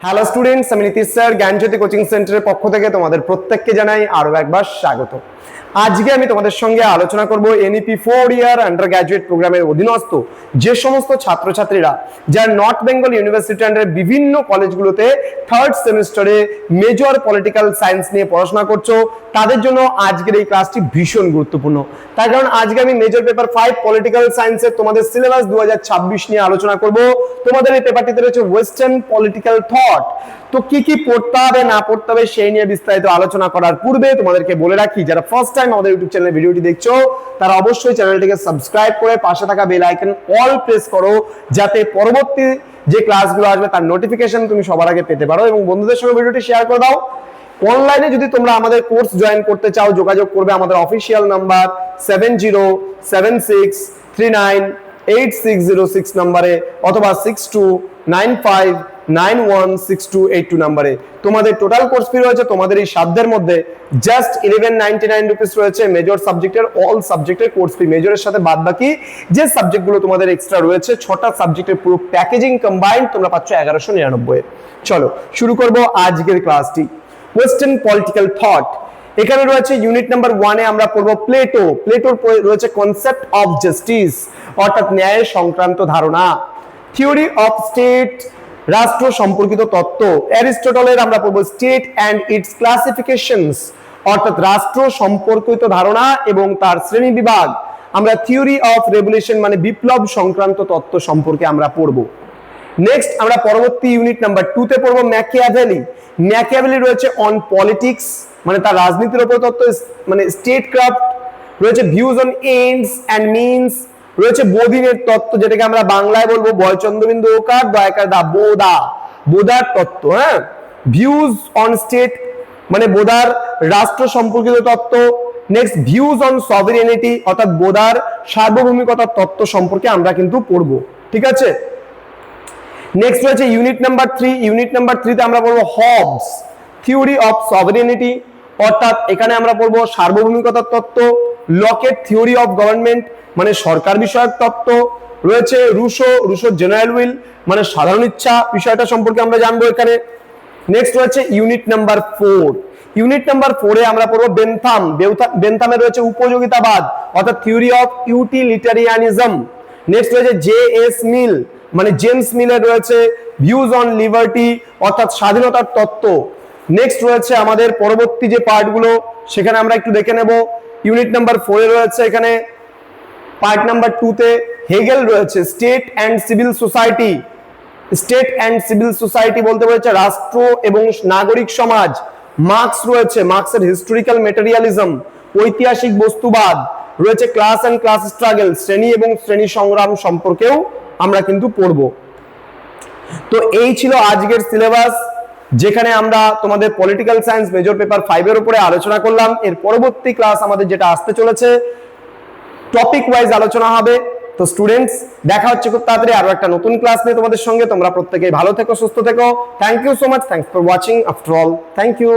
Hello students, আমি Nitish sir জ্ঞানজ্যোতি coaching সেন্টারের পক্ষ থেকে তোমাদের প্রত্যেককে জানাই আরো একবার স্বাগত। আজকে আমি তোমাদের সঙ্গে আলোচনা করব এনইপি 4 ইয়ার আন্ডার গ্র্যাজুয়েট প্রোগ্রামের অধীনস্থ যে সমস্ত ছাত্রছাত্রীরা যারা নর্থ বেঙ্গল ইউনিভার্সিটি আন্ডারে বিভিন্ন কলেজগুলোতে থার্ড সেমিস্টারে মেজর পলিটিক্যাল সায়েন্স নিয়ে পড়াশোনা করছো, তাদের জন্য আজকের এই ক্লাসটি ভীষণ গুরুত্বপূর্ণ। তার কারণ আজকে আমি মেজর পেপার 5 পলিটিক্যাল সায়েন্সের তোমাদের সিলেবাস 2026 নিয়ে আলোচনা করব। তোমাদের এই পেপারটিতে রয়েছে ওয়েস্টার্ন পলিটিক্যাল থট। তো কি কি পড়তে হবে না পড়তে হবে সেই নিয়ে বিস্তারিত আলোচনা করার পূর্বে তোমাদেরকে বলে রাখি, যারা ফার্স্ট টাইম আমাদের ইউটিউব চ্যানেলে ভিডিওটি দেখছো তারা অবশ্যই চ্যানেলটিকে সাবস্ক্রাইব করে পাশে থাকা বেল আইকন অল প্রেস করো, যাতে পরবর্তী যে ক্লাসগুলো আসবে তার নোটিফিকেশন তুমি সবার আগে পেতে পারো, এবং বন্ধুদের সঙ্গে ভিডিওটি শেয়ার করে দাও। অনলাইনে যদি তোমরা আমাদের কোর্স জয়েন করতে চাও, যোগাযোগ করবে আমাদের অফিসিয়াল নাম্বার 7076398606 নম্বরে অথবা 6295916282 নম্বরে। তোমাদের টোটাল কোর্স ফি রয়েছে তোমাদের এই সাধ্যের মধ্যে জাস্ট 1199 রুপিস রয়েছে মেজর সাবজেক্টের, অল সাবজেক্টের কোর্স ফি। মেজরের সাথে বাদ বাকি যে সাবজেক্টগুলো তোমাদের এক্সট্রা রয়েছে 6টা সাবজেক্টের পুরো প্যাকেজিং কম্বাইন্ড তোমরা পাচ্ছ 1199। চলো শুরু করব আজকের ক্লাসটি। ওয়েস্টার্ন পলিটিক্যাল থট, এখানে রয়েছে ইউনিট নাম্বার 1-এ আমরা পড়বো প্লেটো। প্লেটোর রয়েছে কনসেপ্ট অফ জাস্টিস অর্থাৎ ন্যায় সংক্রান্ত ধারণা। থিওরি অফ স্টেট, রাষ্ট্র সম্পর্কিত তত্ত্ব। অ্যারিস্টটলের আমরা পড়বো স্টেট অ্যান্ড ইটস ক্লাসিফিকেশনস অর্থাৎ রাষ্ট্র সম্পর্কিত ধারণা এবং তার শ্রেণী বিভাগ। আমরা থিওরি অফ রেভলিউশন মানে বিপ্লব সংক্রান্ত তত্ত্ব সম্পর্কে আমরা পড়বো। নেক্সট আমরা পরবর্তী ইউনিট নাম্বার 2-তে পড়বো ম্যাকিয়াভেলি। ম্যাকিয়াভেলি রয়েছে অন পলিটিক্স মানে তার রাজনীতির উপর তত্ত্ব, মানে স্টেট ক্রাফট রয়েছে, views on ends and means রয়েছে, বোধিনের তত্ত্ব যেটাকে আমরা বাংলায় বলবো বয়চন্দ্রবিন্দু ওকার দয়াকার দা বোদার তত্ত্ব। হ্যাঁ, ভিউজ অন স্টেট মানে বোদার রাষ্ট্র সম্পর্কিত তত্ত্ব। নেক্সট ভিউজ অন সভেরেনিটি অর্থাৎ বোদার সার্বভৌমিকতার তত্ত্ব সম্পর্কে আমরা কিন্তু পড়বো, ঠিক আছে। নেক্সট রয়েছে ইউনিট নাম্বার 3। ইউনিট নাম্বার 3-তে আমরা পড়বো হবস থিওরি অফ সভেরেনিটি অর্থাৎ এখানে আমরা পড়বো সার্বভৌমিকতার তত্ত্ব। লকের থিওরি অফ গভর্নমেন্ট মানে সরকার বিষয়ক তত্ত্ব রয়েছে। রুশো জেনারেল উইল মানে সাধারণ ইচ্ছা বিষয়টা সম্পর্কে আমরা জানবো এখানে। নেক্সট রয়েছে ইউনিট নাম্বার 4। ইউনিট নাম্বার 4-এ আমরা পড়বো বেনথামে রয়েছে উপযোগিতাবাদ অর্থাৎ থিওরি অফ ইউটিলিটারিয়ানিজম। নেক্সট রয়েছে জে.এস. মিল মানে জেমস মিলের রয়েছে ভিউজ অন লিবার্টি অর্থাৎ স্বাধীনতার তত্ত্ব। নেক্সট রয়েছে আমাদের পরবর্তী যে পার্টগুলো সেখানে আমরা একটু দেখে নেব। ইউনিট নাম্বার 4-এ রয়েছে এখানে পার্ট নাম্বার 2-তে হেগেল রয়েছে state and civil society. State and civil society বলতে বলেছে রাষ্ট্র এবং নাগরিক সমাজ। মার্কস রয়েছে মার্কসের হিস্টোরিক্যাল মেটেরিয়ালিজম, ঐতিহাসিক বস্তুবাদ রয়েছে, ক্লাস অ্যান্ড ক্লাস স্ট্রাগল শ্রেণী এবং শ্রেণী সংগ্রাম সম্পর্কেও আমরা কিন্তু পড়বো। তো এই ছিল আজকের সিলেবাস, যেখানে আমরা তোমাদের পলিটিক্যাল সায়েন্স মেজর পেপার 5-এর উপরে আলোচনা করলাম। এর পরবর্তী ক্লাস আমাদের যেটা আসতে চলেছে টপিক ওয়াইজ আলোচনা হবে। তো স্টুডেন্টস দেখা হচ্ছে খুব তাড়াতাড়ি আরো একটা নতুন ক্লাস নিয়ে তোমাদের সঙ্গে। তোমরা প্রত্যেকেই ভালো থেকো, সুস্থ থেকো। Thank you so much, thanks for watching after all, thank you.